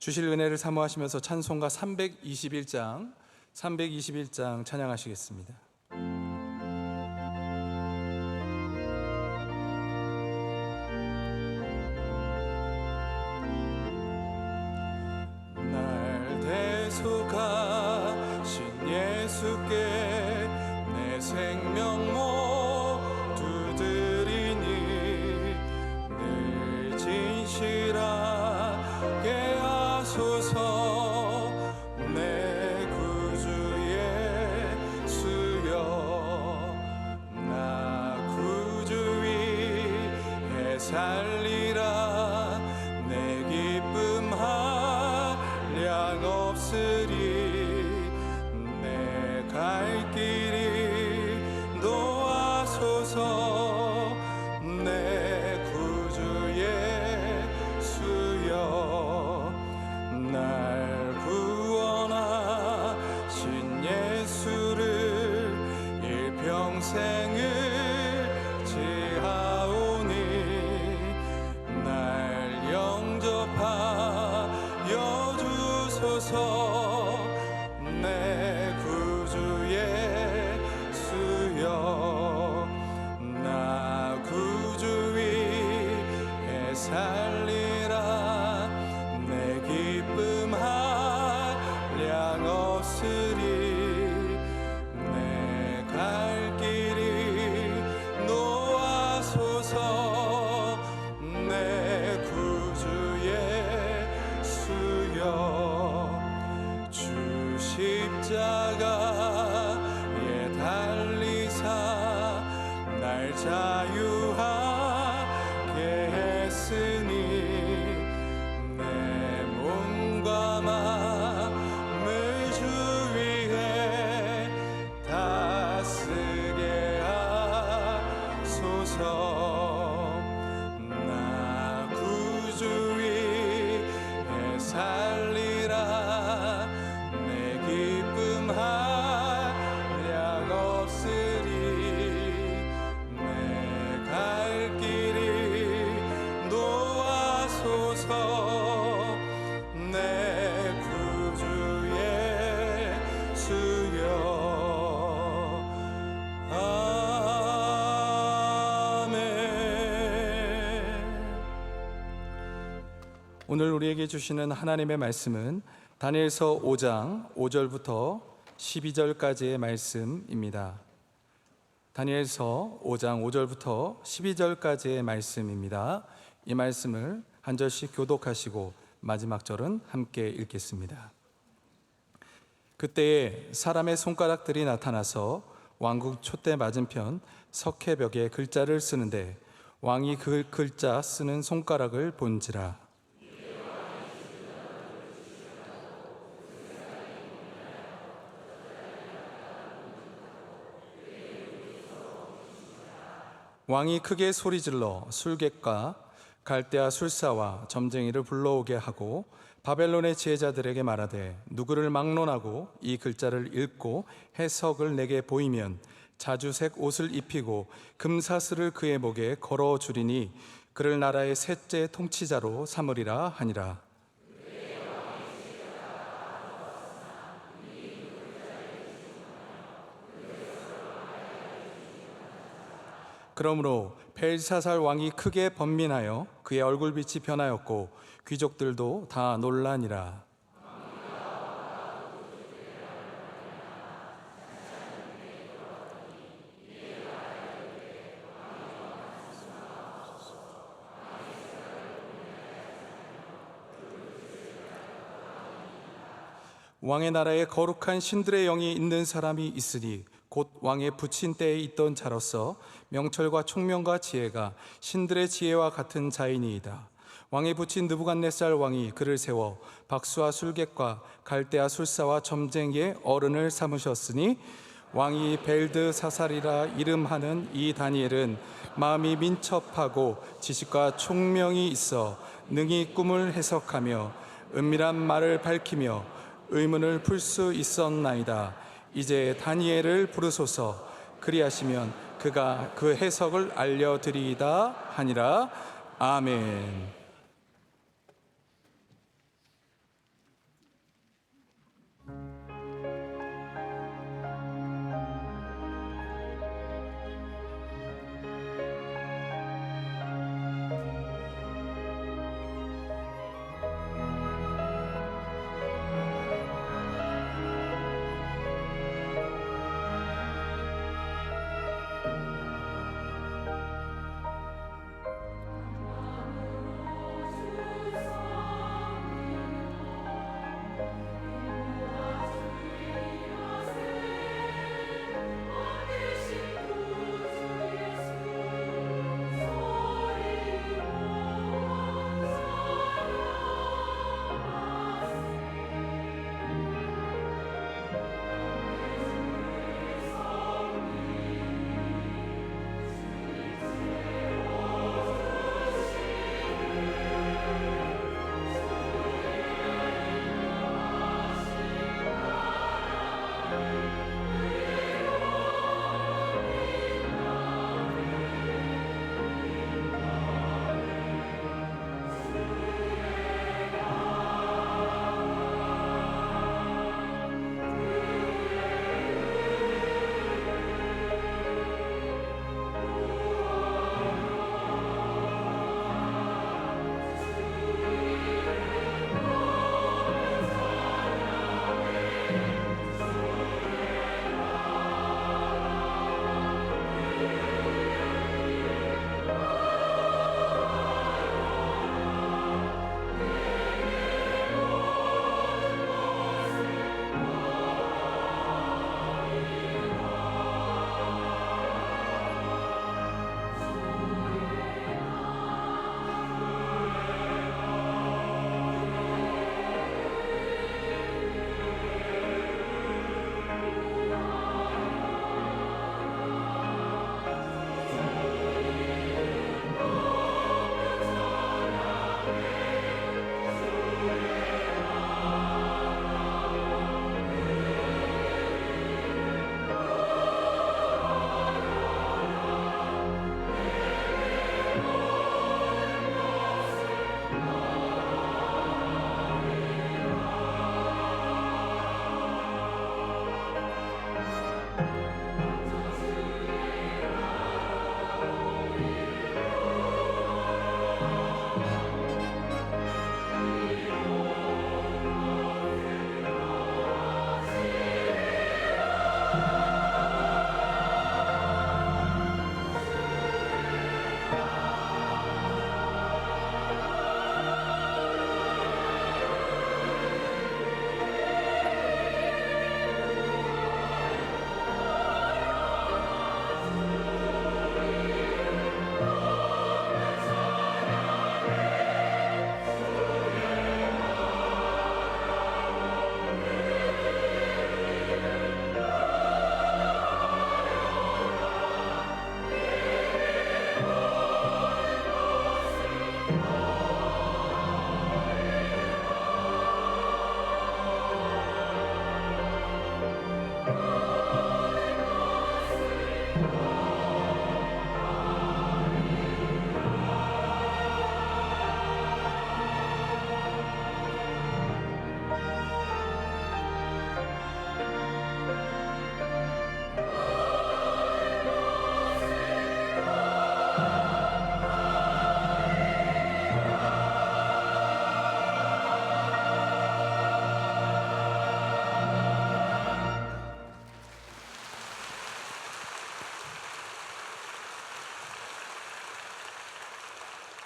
주실 은혜를 사모하시면서 찬송가 321장 찬양하시겠습니다. 날 대속하신 예수께 내 생명 모두 드리니 늘 진실하게 하소서. 내 구주 예수여, 나 구주 위에 살리라. 내 기쁨 한량 없으리. 내 갈 길이 놓아소서. 내 구주 예수여, 날 구원하신 예수를 일평생을 지하오니 날 영접하여 주소서. 내 구주 예수여, 나 구주 위에 살리라. 내 기쁨 한량 없으리. 내 갈 길이 놓아소서. 내 구주 예수여, 주 십자가에 달리사 날 자유하게 했으니 내 몸과 마음을 주 위에 다스게 하소서. 나 구주 위에 살리라. 내 기쁨 한량 없으리. 내 갈 길이 놓아소서. 내 구주 예수여, 아멘. 오늘 우리에게 주시는 하나님의 말씀은 다니엘서 5장 5절부터 12절까지의 말씀입니다. 다니엘서 5장 5절부터 12절까지의 말씀입니다. 이 말씀을 한 절씩 교독하시고 마지막 절은 함께 읽겠습니다. 그때에 사람의 손가락들이 나타나서 왕궁 촛대 맞은편 석회벽에 글자를 쓰는데 왕이 그 글자 쓰는 손가락을 본지라. 왕이 크게 소리질러 술객과 갈대아 술사와 점쟁이를 불러오게 하고 바벨론의 지혜자들에게 말하되 누구를 막론하고 이 글자를 읽고 해석을 내게 보이면 자주색 옷을 입히고 금사슬을 그의 목에 걸어주리니 그를 나라의 셋째 통치자로 삼으리라 하니라. 그러므로 벨사살 왕이 크게 번민하여 그의 얼굴빛이 변하였고 귀족들도 다 놀라니라. 왕의 나라에 거룩한 신들의 영이 있는 사람이 있으니 곧 왕의 부친 때에 있던 자로서 명철과 총명과 지혜가 신들의 지혜와 같은 자이니이다. 왕의 부친 느부갓네살 왕이 그를 세워 박수와 술객과 갈대아 술사와 점쟁이의 어른을 삼으셨으니 왕이 벨드사살이라 이름하는 이 다니엘은 마음이 민첩하고 지식과 총명이 있어 능히 꿈을 해석하며 은밀한 말을 밝히며 의문을 풀 수 있었나이다. 이제 다니엘을 부르소서. 그리하시면 그가 그 해석을 알려드리이다 하니라. 아멘.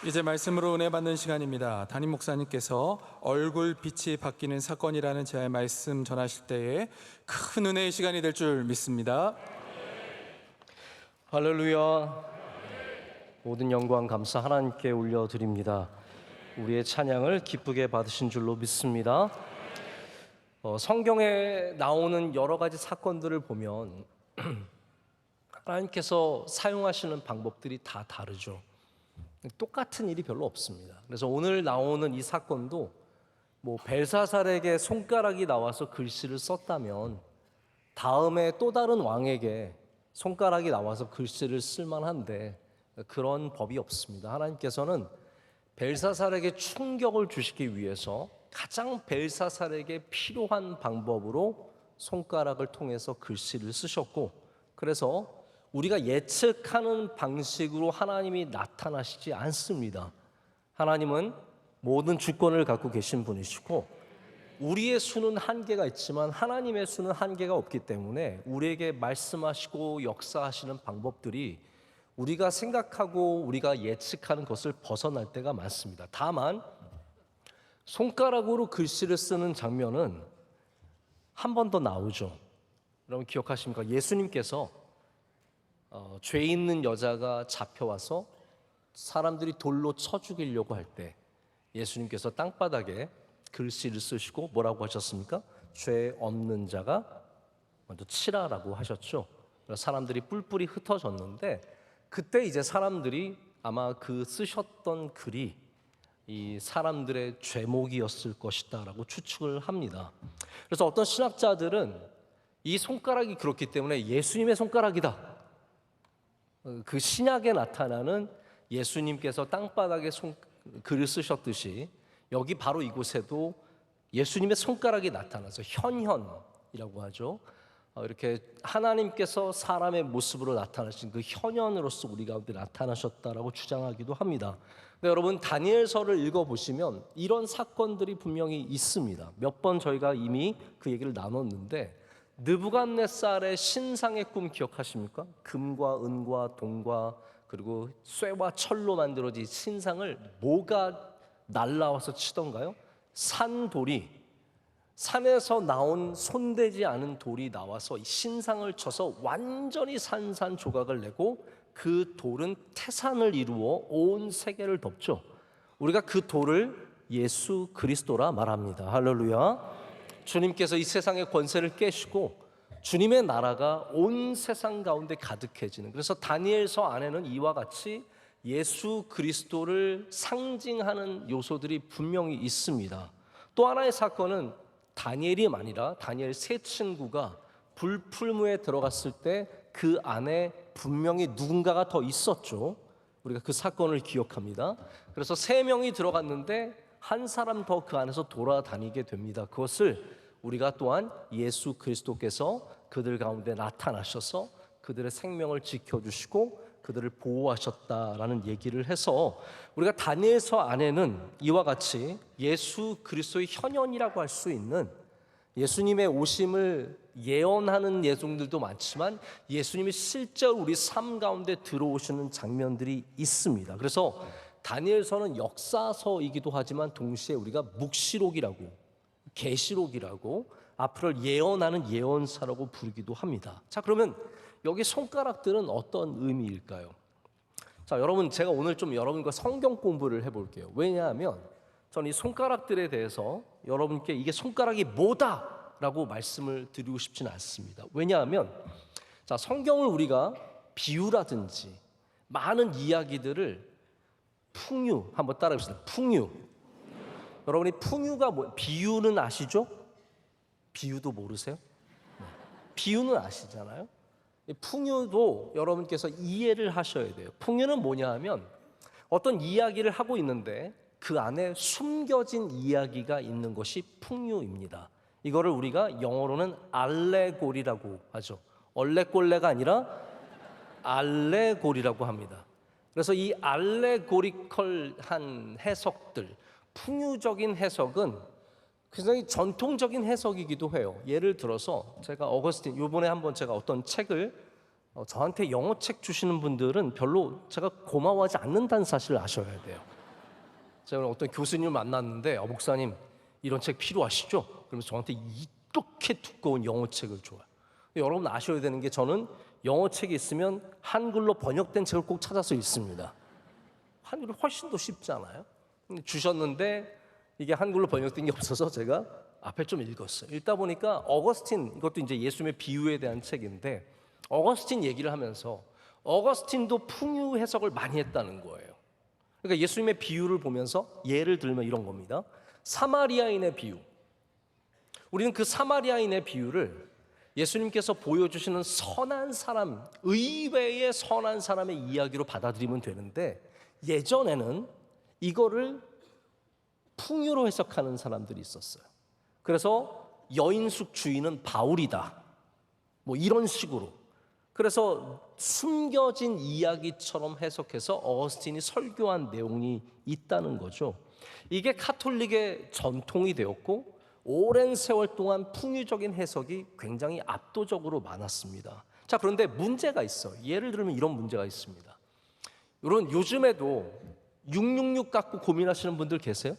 이제 말씀으로 은혜 받는 시간입니다. 담임 목사님께서 얼굴 빛이 바뀌는 사건이라는 제의 말씀 전하실 때에 큰 은혜의 시간이 될 줄 믿습니다. 할렐루야. 모든 영광 감사 하나님께 올려드립니다. 우리의 찬양을 기쁘게 받으신 줄로 믿습니다. 성경에 나오는 여러 가지 사건들을 보면 하나님께서 사용하시는 방법들이 다 다르죠. 똑같은 일이 별로 없습니다. 그래서 오늘 나오는 이 사건도 벨사살에게 손가락이 나와서 글씨를 썼다면 다음에 또 다른 왕에게 손가락이 나와서 글씨를 쓸만한데 그런 법이 없습니다. 하나님께서는 벨사살에게 충격을 주시기 위해서 가장 벨사살에게 필요한 방법으로 손가락을 통해서 글씨를 쓰셨고, 그래서 우리가 예측하는 방식으로 하나님이 나타나시지 않습니다. 하나님은 모든 주권을 갖고 계신 분이시고 우리의 수는 한계가 있지만 하나님의 수는 한계가 없기 때문에 우리에게 말씀하시고 역사하시는 방법들이 우리가 생각하고 우리가 예측하는 것을 벗어날 때가 많습니다. 다만 손가락으로 글씨를 쓰는 장면은 한 번 더 나오죠. 여러분 기억하십니까? 예수님께서 죄 있는 여자가 잡혀와서 사람들이 돌로 쳐 죽이려고 할 때 예수님께서 땅바닥에 글씨를 쓰시고 뭐라고 하셨습니까? 죄 없는 자가 먼저 치라라고 하셨죠. 사람들이 뿔뿔이 흩어졌는데 그때 이제 사람들이 아마 그 쓰셨던 글이 이 사람들의 죄목이었을 것이다라고 추측을 합니다. 그래서 어떤 신학자들은 이 손가락이 그렇기 때문에 예수님의 손가락이다. 그 신약에 나타나는 예수님께서 땅바닥에 글을 쓰셨듯이 여기 바로 이곳에도 예수님의 손가락이 나타나서 현현이라고 하죠. 이렇게 하나님께서 사람의 모습으로 나타나신 그 현현으로서 우리 가운데 나타나셨다라고 주장하기도 합니다. 근데 여러분 다니엘서를 읽어보시면 이런 사건들이 분명히 있습니다. 몇 번 저희가 이미 그 얘기를 나눴는데 느부갓네살의 신상의 꿈 기억하십니까? 금과 은과 동과 그리고 쇠와 철로 만들어진 신상을 뭐가 날라와서 치던가요? 산돌이, 산에서 나온 손대지 않은 돌이 나와서 신상을 쳐서 완전히 산산조각을 내고 그 돌은 태산을 이루어 온 세계를 덮죠. 우리가 그 돌을 예수 그리스도라 말합니다. 할렐루야. 주님께서 이 세상의 권세를 깨시고 주님의 나라가 온 세상 가운데 가득해지는, 그래서 다니엘서 안에는 이와 같이 예수 그리스도를 상징하는 요소들이 분명히 있습니다. 또 하나의 사건은 다니엘이 아니라 다니엘 세 친구가 불풀무에 들어갔을 때 그 안에 분명히 누군가가 더 있었죠. 우리가 그 사건을 기억합니다. 그래서 세 명이 들어갔는데 한 사람 더 그 안에서 돌아다니게 됩니다. 그것을 우리가 또한 예수 그리스도께서 그들 가운데 나타나셔서 그들의 생명을 지켜주시고 그들을 보호하셨다라는 얘기를 해서 우리가 다니엘서 안에는 이와 같이 예수 그리스도의 현현이라고 할 수 있는 예수님의 오심을 예언하는 예송들도 많지만 예수님이 실제로 우리 삶 가운데 들어오시는 장면들이 있습니다. 그래서 다니엘서는 역사서이기도 하지만 동시에 우리가 묵시록이라고, 계시록이라고, 앞으로 예언하는 예언사라고 부르기도 합니다. 자, 그러면 여기 손가락들은 어떤 의미일까요? 자, 여러분 제가 오늘 좀 여러분과 성경 공부를 해볼게요. 왜냐하면 저는 이 손가락들에 대해서 여러분께 이게 손가락이 뭐다라고 말씀을 드리고 싶지는 않습니다. 왜냐하면 자, 성경을 우리가 비유라든지 많은 이야기들을 풍유, 한번 따라해봅시다. 풍유. 여러분이 풍유가 비유는 아시죠? 비유도 모르세요? 비유는 아시잖아요. 풍유도 여러분께서 이해를 하셔야 돼요. 풍유는 뭐냐 하면 어떤 이야기를 하고 있는데 그 안에 숨겨진 이야기가 있는 것이 풍유입니다. 이거를 우리가 영어로는 알레고리라고 하죠. 얼레꼴레가 아니라 알레고리라고 합니다. 그래서 이 알레고리컬한 해석들, 풍유적인 해석은 굉장히 전통적인 해석이기도 해요. 예를 들어서 제가 어거스틴, 이번에 한번 제가 어떤 책을 저한테 영어 책 주시는 분들은 별로 제가 고마워하지 않는다는 사실을 아셔야 돼요. 제가 오늘 어떤 교수님을 만났는데 목사님 이런 책 필요하시죠? 그러면서 저한테 이렇게 두꺼운 영어 책을 줘요. 여러분 아셔야 되는 게 저는 영어 책이 있으면 한글로 번역된 책을 꼭 찾아서 읽습니다. 한글이 훨씬 더 쉽잖아요. 주셨는데 이게 한글로 번역된 게 없어서 제가 앞에 좀 읽었어요. 읽다 보니까 어거스틴, 이것도 이제 예수님의 비유에 대한 책인데 어거스틴 얘기를 하면서 어거스틴도 풍유 해석을 많이 했다는 거예요. 그러니까 예수님의 비유를 보면서 예를 들면 이런 겁니다. 사마리아인의 비유. 우리는 그 사마리아인의 비유를 예수님께서 보여주시는 선한 사람, 의외의 선한 사람의 이야기로 받아들이면 되는데 예전에는 이거를 풍유로 해석하는 사람들이 있었어요. 그래서 여인숙 주인은 바울이다. 뭐 이런 식으로. 그래서 숨겨진 이야기처럼 해석해서 어거스틴이 설교한 내용이 있다는 거죠. 이게 카톨릭의 전통이 되었고 오랜 세월 동안 풍유적인 해석이 굉장히 압도적으로 많았습니다. 자, 그런데 문제가 있어요. 예를 들면 이런 문제가 있습니다. 여러분 요즘에도 666 갖고 고민하시는 분들 계세요?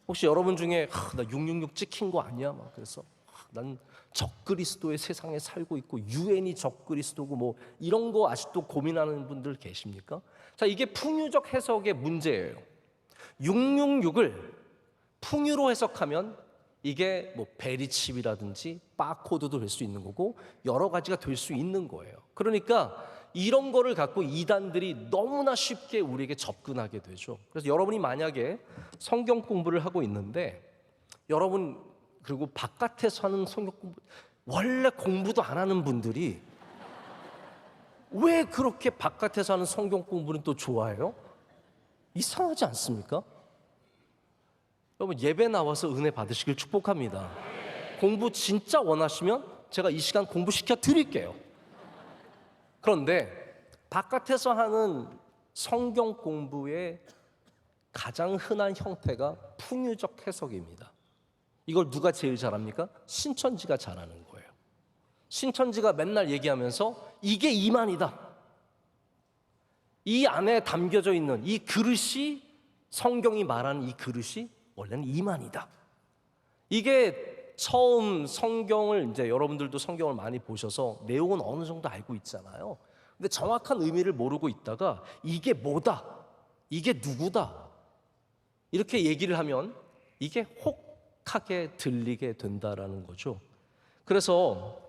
혹시 여러분 중에 나 666 찍힌 거 아니야? 막 그래서 난 적그리스도의 세상에 살고 있고 유엔이 적그리스도고 뭐 이런 거 아직도 고민하는 분들 계십니까? 자, 이게 풍유적 해석의 문제예요. 666을 풍유로 해석하면 이게 뭐 베리칩이라든지 바코드도 될 수 있는 거고 여러 가지가 될 수 있는 거예요. 그러니까 이런 거를 갖고 이단들이 너무나 쉽게 우리에게 접근하게 되죠. 그래서 여러분이 만약에 성경 공부를 하고 있는데 여러분 그리고 바깥에서 하는 성경 공부 원래 공부도 안 하는 분들이 왜 그렇게 바깥에서 하는 성경 공부는 또 좋아해요? 이상하지 않습니까? 여러분 예배 나와서 은혜 받으시길 축복합니다. 공부 진짜 원하시면 제가 이 시간 공부시켜 드릴게요. 그런데 바깥에서 하는 성경 공부의 가장 흔한 형태가 풍유적 해석입니다. 이걸 누가 제일 잘합니까? 신천지가 잘하는 거예요. 신천지가 맨날 얘기하면서 이게 이만이다. 이 안에 담겨져 있는 이 그릇이 성경이 말하는 이 그릇이 원래는 이만이다. 이게 처음 성경을 이제 여러분들도 성경을 많이 보셔서 내용은 어느 정도 알고 있잖아요. 근데 정확한 의미를 모르고 있다가 이게 뭐다, 이게 누구다 이렇게 얘기를 하면 이게 혹하게 들리게 된다라는 거죠. 그래서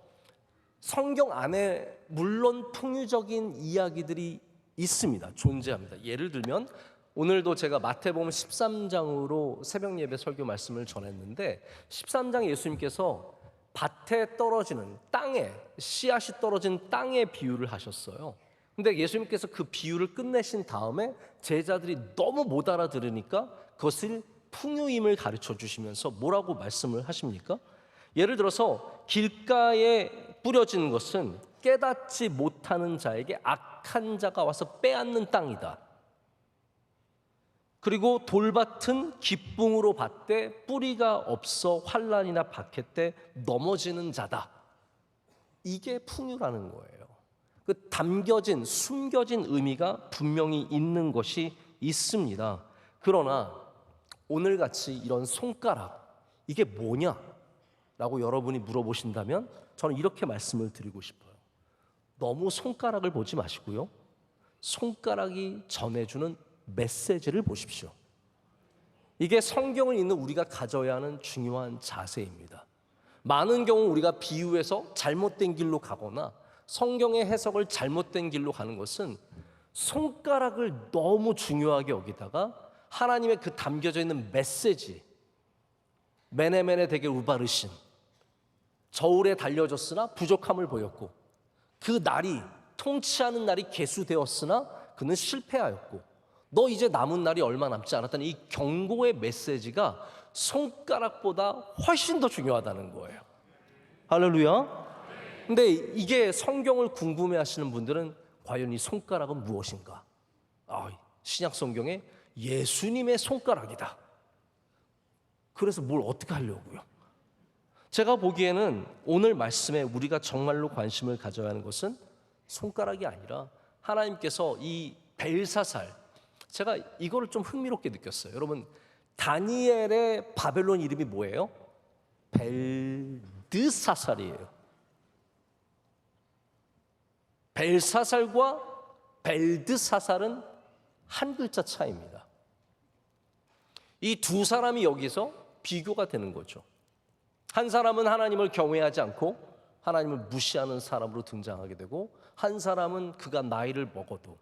성경 안에 물론 풍유적인 이야기들이 있습니다. 존재합니다. 예를 들면 오늘도 제가 마태복음 13장으로 새벽 예배 설교 말씀을 전했는데 13장에 예수님께서 밭에 떨어지는 땅에 씨앗이 떨어진 땅의 비유를 하셨어요. 근데 예수님께서 그 비유를 끝내신 다음에 제자들이 너무 못 알아들으니까 그것을 풍유임을 가르쳐 주시면서 뭐라고 말씀을 하십니까? 예를 들어서 길가에 뿌려진 것은 깨닫지 못하는 자에게 악한 자가 와서 빼앗는 땅이다. 그리고 돌밭은 기쁨으로 받되 뿌리가 없어 환난이나 박해 때 넘어지는 자다. 이게 풍유라는 거예요. 그 담겨진 숨겨진 의미가 분명히 있는 것이 있습니다. 그러나 오늘같이 이런 손가락 이게 뭐냐? 라고 여러분이 물어보신다면 저는 이렇게 말씀을 드리고 싶어요. 너무 손가락을 보지 마시고요. 손가락이 전해주는 메시지를 보십시오. 이게 성경을 읽는 우리가 가져야 하는 중요한 자세입니다. 많은 경우 우리가 비유해서 잘못된 길로 가거나 성경의 해석을 잘못된 길로 가는 것은 손가락을 너무 중요하게 여기다가 하나님의 그 담겨져 있는 메시지, 메네메네 되게 우바르신, 저울에 달려졌으나 부족함을 보였고 그 날이 통치하는 날이 계수되었으나 그는 실패하였고 너 이제 남은 날이 얼마 남지 않았다는 이 경고의 메시지가 손가락보다 훨씬 더 중요하다는 거예요. 할렐루야. 근데 이게 성경을 궁금해 하시는 분들은 과연 이 손가락은 무엇인가? 신약 성경에 예수님의 손가락이다. 그래서 뭘 어떻게 하려고요? 제가 보기에는 오늘 말씀에 우리가 정말로 관심을 가져야 하는 것은 손가락이 아니라 하나님께서 이 벨사살 제가 이거를 좀 흥미롭게 느꼈어요. 여러분, 다니엘의 바벨론 이름이 뭐예요? 벨드사살이에요. 벨사살과 벨드사살은 한 글자 차이입니다. 이 두 사람이 여기서 비교가 되는 거죠. 한 사람은 하나님을 경외하지 않고 하나님을 무시하는 사람으로 등장하게 되고, 한 사람은 그가 나이를 먹어도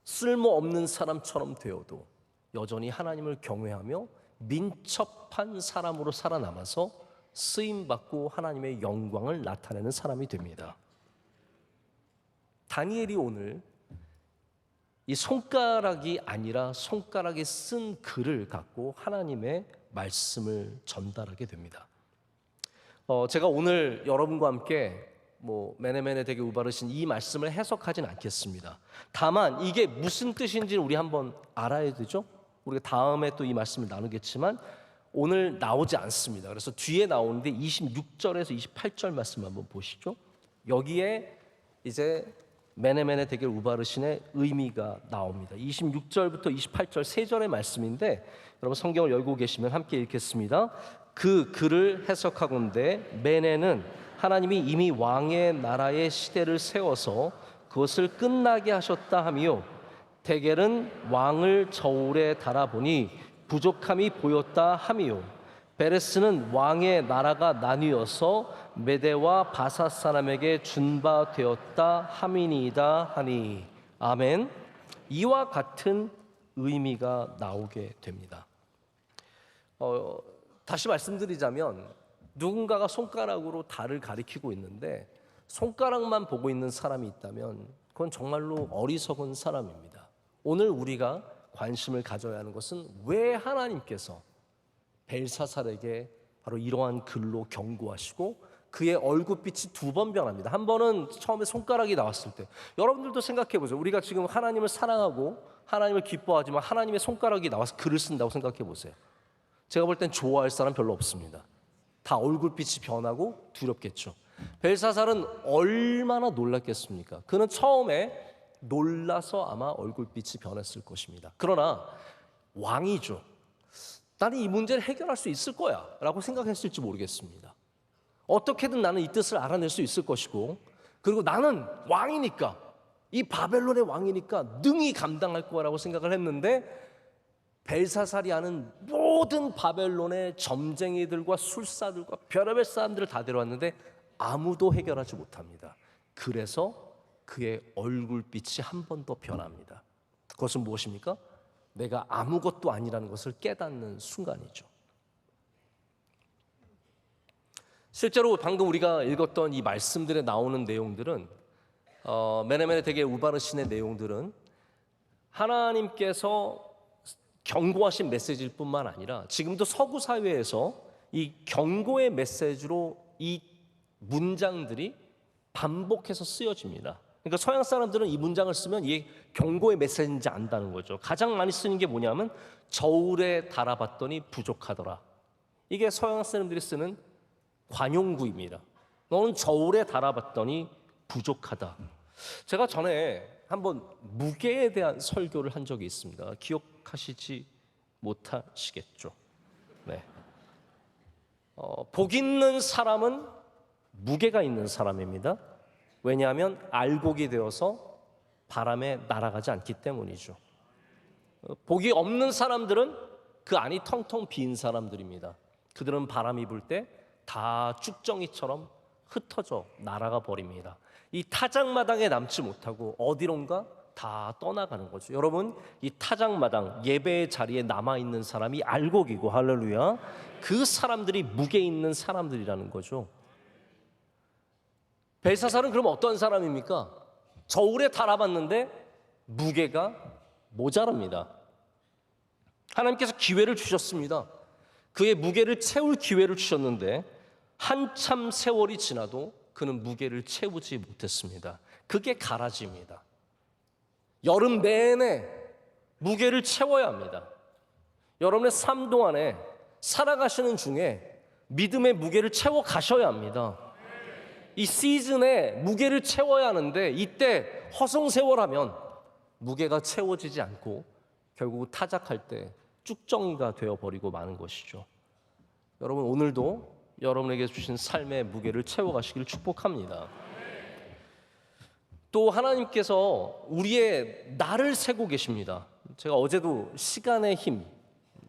쓸모없는 사람처럼 되어도 여전히 하나님을 경외하며 민첩한 사람으로 살아남아서 쓰임받고 하나님의 영광을 나타내는 사람이 됩니다. 다니엘이 오늘 이 손가락이 아니라 손가락에 쓴 글을 갖고 하나님의 말씀을 전달하게 됩니다. 제가 오늘 여러분과 함께 메네메네 되게 우바르신 이 말씀을 해석하진 않겠습니다. 다만 이게 무슨 뜻인지를 우리 한번 알아야 되죠. 우리가 다음에 또 이 말씀을 나누겠지만 오늘 나오지 않습니다. 그래서 뒤에 나오는데 26절에서 28절 말씀 한번 보시죠. 여기에 이제 메네메네 되게 우바르신의 의미가 나옵니다. 26절부터 28절 세 절의 말씀인데, 여러분 성경을 열고 계시면 함께 읽겠습니다. 그 글을 해석하건대 메네는 하나님이 이미 왕의 나라의 시대를 세워서 그것을 끝나게 하셨다 하며, 데겔은 왕을 저울에 달아보니 부족함이 보였다 하며, 베레스는 왕의 나라가 나뉘어서 메대와 바사 사람에게 준 바 되었다 함이니이다 하니. 아멘. 이와 같은 의미가 나오게 됩니다. 다시 말씀드리자면, 누군가가 손가락으로 달을 가리키고 있는데 손가락만 보고 있는 사람이 있다면 그건 정말로 어리석은 사람입니다. 오늘 우리가 관심을 가져야 하는 것은 왜 하나님께서 벨사살에게 바로 이러한 글로 경고하시고 그의 얼굴빛이 두 번 변합니다. 한 번은 처음에 손가락이 나왔을 때, 여러분들도 생각해 보세요. 우리가 지금 하나님을 사랑하고 하나님을 기뻐하지만 하나님의 손가락이 나와서 글을 쓴다고 생각해 보세요. 제가 볼 땐 좋아할 사람 별로 없습니다. 다 얼굴빛이 변하고 두렵겠죠. 벨사살은 얼마나 놀랐겠습니까? 그는 처음에 놀라서 아마 얼굴빛이 변했을 것입니다. 그러나 왕이죠. 나는 이 문제를 해결할 수 있을 거야 라고 생각했을지 모르겠습니다. 어떻게든 나는 이 뜻을 알아낼 수 있을 것이고, 그리고 나는 왕이니까, 이 바벨론의 왕이니까 능히 감당할 거라고 생각을 했는데, 벨사살이 하는 모든 바벨론의 점쟁이들과 술사들과 별의별 사람들을 다 데려왔는데 아무도 해결하지 못합니다. 그래서 그의 얼굴빛이 한 번 더 변합니다. 그것은 무엇입니까? 내가 아무것도 아니라는 것을 깨닫는 순간이죠. 실제로 방금 우리가 읽었던 이 말씀들에 나오는 내용들은, 메네메네 되게 우바르신의 내용들은 하나님께서 경고하신 메시지일 뿐만 아니라 지금도 서구 사회에서 이 경고의 메시지로 이 문장들이 반복해서 쓰여집니다. 그러니까 서양 사람들은 이 문장을 쓰면 이게 경고의 메시지인지 안다는 거죠. 가장 많이 쓰는 게 뭐냐면 저울에 달아봤더니 부족하더라. 이게 서양 사람들이 쓰는 관용구입니다. 너는 저울에 달아봤더니 부족하다. 제가 전에 한번 무게에 대한 설교를 한 적이 있습니다. 기억하시지 못하시겠죠. 네. 복 있는 사람은 무게가 있는 사람입니다. 왜냐하면 알곡이 되어서 바람에 날아가지 않기 때문이죠. 복이 없는 사람들은 그 안이 텅텅 빈 사람들입니다. 그들은 바람이 불 때 다 쭉정이처럼 흩어져 날아가 버립니다. 이 타작마당에 남지 못하고 어디론가 다 떠나가는 거죠. 여러분, 이 타작마당 예배의 자리에 남아있는 사람이 알곡이고, 할렐루야, 그 사람들이 무게 있는 사람들이라는 거죠. 벨사살은 그럼 어떤 사람입니까? 저울에 달아봤는데 무게가 모자랍니다. 하나님께서 기회를 주셨습니다. 그의 무게를 채울 기회를 주셨는데 한참 세월이 지나도 그는 무게를 채우지 못했습니다. 그게 가라지입니다. 여름 내내 무게를 채워야 합니다. 여러분의 삶 동안에 살아가시는 중에 믿음의 무게를 채워 가셔야 합니다. 이 시즌에 무게를 채워야 하는데 이때 허송세월하면 무게가 채워지지 않고 결국 타작할 때 쭉정이가 되어버리고 마는 것이죠. 여러분, 오늘도 여러분에게 주신 삶의 무게를 채워가시기를 축복합니다. 또 하나님께서 우리의 나를 세고 계십니다. 제가 어제도 시간의 힘,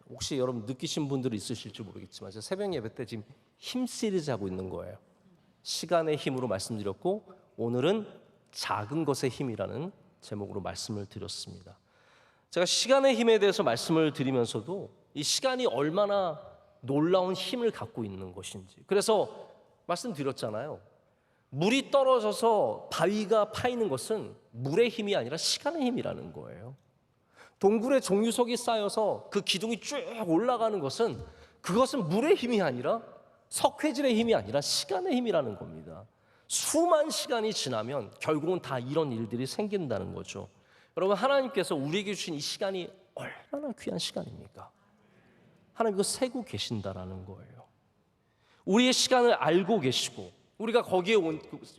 혹시 여러분 느끼신 분들이 있으실지 모르겠지만 제가 새벽 예배 때 지금 힘 시리즈 하고 있는 거예요. 시간의 힘으로 말씀드렸고, 오늘은 작은 것의 힘이라는 제목으로 말씀을 드렸습니다. 제가 시간의 힘에 대해서 말씀을 드리면서도 이 시간이 얼마나 놀라운 힘을 갖고 있는 것인지, 그래서 말씀드렸잖아요. 물이 떨어져서 바위가 파이는 것은 물의 힘이 아니라 시간의 힘이라는 거예요. 동굴에 종유석이 쌓여서 그 기둥이 쭉 올라가는 것은, 그것은 물의 힘이 아니라, 석회질의 힘이 아니라 시간의 힘이라는 겁니다. 수만 시간이 지나면 결국은 다 이런 일들이 생긴다는 거죠. 여러분, 하나님께서 우리에게 주신 이 시간이 얼마나 귀한 시간입니까? 하나님 이거 세고 계신다라는 거예요. 우리의 시간을 알고 계시고, 우리가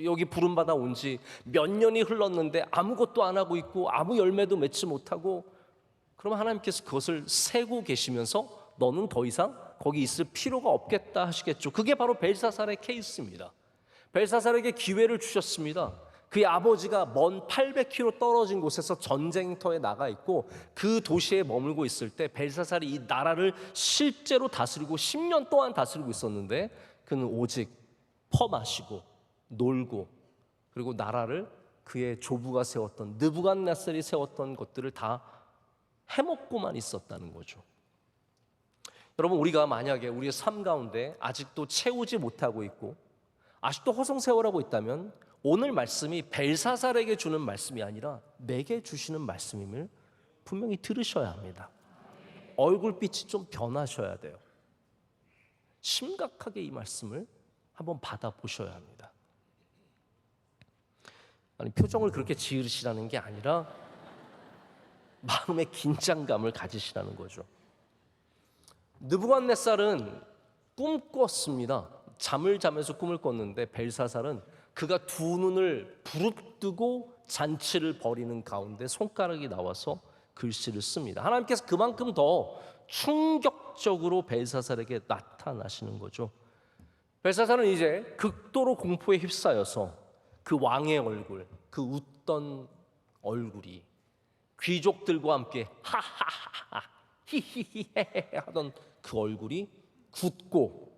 여기 부름받아 온 지 몇 년이 흘렀는데 아무것도 안 하고 있고 아무 열매도 맺지 못하고, 그러면 하나님께서 그것을 세고 계시면서 너는 더 이상 거기 있을 필요가 없겠다 하시겠죠. 그게 바로 벨사살의 케이스입니다. 벨사살에게 기회를 주셨습니다. 그의 아버지가 먼 800km 떨어진 곳에서 전쟁터에 나가 있고 그 도시에 머물고 있을 때 벨사살이 이 나라를 실제로 다스리고 10년 동안 다스리고 있었는데, 그는 오직 퍼마시고 놀고, 그리고 나라를 그의 조부가 세웠던, 느부갓네살이 세웠던 것들을 다 해먹고만 있었다는 거죠. 여러분, 우리가 만약에 우리의 삶 가운데 아직도 채우지 못하고 있고 아직도 허송세월하고 있다면, 오늘 말씀이 벨사살에게 주는 말씀이 아니라 내게 주시는 말씀임을 분명히 들으셔야 합니다. 얼굴빛이 좀 변하셔야 돼요. 심각하게 이 말씀을 한번 받아보셔야 합니다. 아니, 표정을 그렇게 지으시라는 게 아니라 마음의 긴장감을 가지시라는 거죠. 느부갓네살은 꿈 꿨습니다. 잠을 자면서 꿈을 꿨는데, 벨사살은 그가 두 눈을 부릅뜨고 잔치를 벌이는 가운데 손가락이 나와서 글씨를 씁니다. 하나님께서 그만큼 더 충격적으로 벨사살에게 나타나시는 거죠. 벨사살은 이제 극도로 공포에 휩싸여서 그 왕의 얼굴, 그 웃던 얼굴이 귀족들과 함께 하하하하 히히히헤 하던 그 얼굴이 굳고,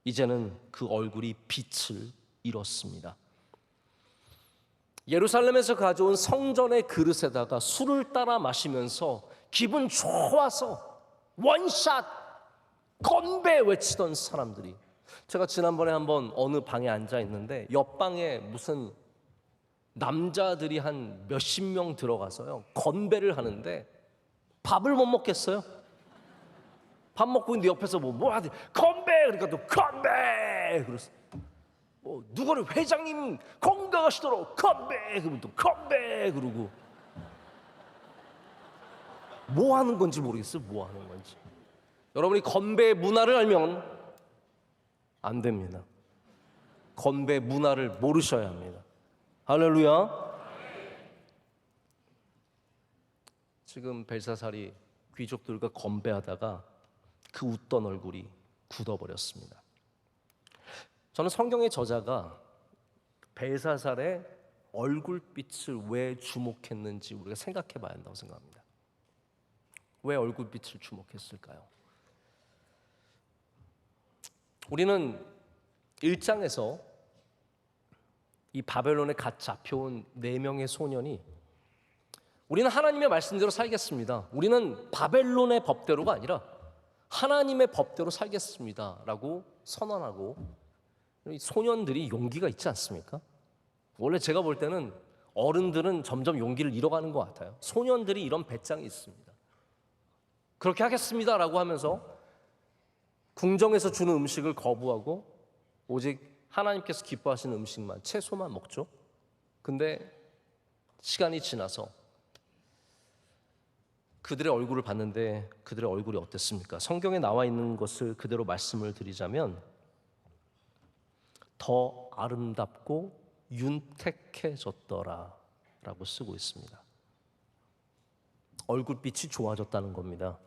이제는 그 얼굴이 빛을 잃었습니다. 예루살렘에서 가져온 성전의 그릇에다가 술을 따라 마시면서 기분 좋아서 원샷 건배 외치던 사람들이, 제가 지난번에 한번 어느 방에 앉아 있는데 옆방에 무슨 남자들이 한 몇십 명 들어가서요 건배를 하는데 밥을 못 먹겠어요. 밥 먹고 있는데 옆에서 뭐 하지? 건배! 그러니까 또 건배! 그랬어. 누구를 회장님 건강하시도록 건배! 그러면 또 건배! 그러고 뭐 하는 건지 모르겠어요. 뭐 하는 건지. 여러분이 건배의 문화를 알면 안 됩니다. 건배 문화를 모르셔야 합니다. 할렐루야. 지금 벨사살이 귀족들과 건배하다가 그 웃던 얼굴이 굳어버렸습니다. 저는 성경의 저자가 벨사살의 얼굴빛을 왜 주목했는지 우리가 생각해 봐야 한다고 생각합니다. 왜 얼굴빛을 주목했을까요? 우리는 1장에서 이 바벨론에 갓 잡혀온 4명의 소년이, 우리는 하나님의 말씀대로 살겠습니다, 우리는 바벨론의 법대로가 아니라 하나님의 법대로 살겠습니다 라고 선언하고, 이 소년들이 용기가 있지 않습니까? 원래 제가 볼 때는 어른들은 점점 용기를 잃어가는 것 같아요. 소년들이 이런 배짱이 있습니다. 그렇게 하겠습니다 라고 하면서 궁정에서 주는 음식을 거부하고 오직 하나님께서 기뻐하시는 음식만, 채소만 먹죠. 근데 시간이 지나서 그들의 얼굴을 봤는데 그들의 얼굴이 어땠습니까? 성경에 나와 있는 것을 그대로 말씀을 드리자면 더 아름답고 윤택해졌더라 라고 쓰고 있습니다. 얼굴빛이 좋아졌다는 겁니다.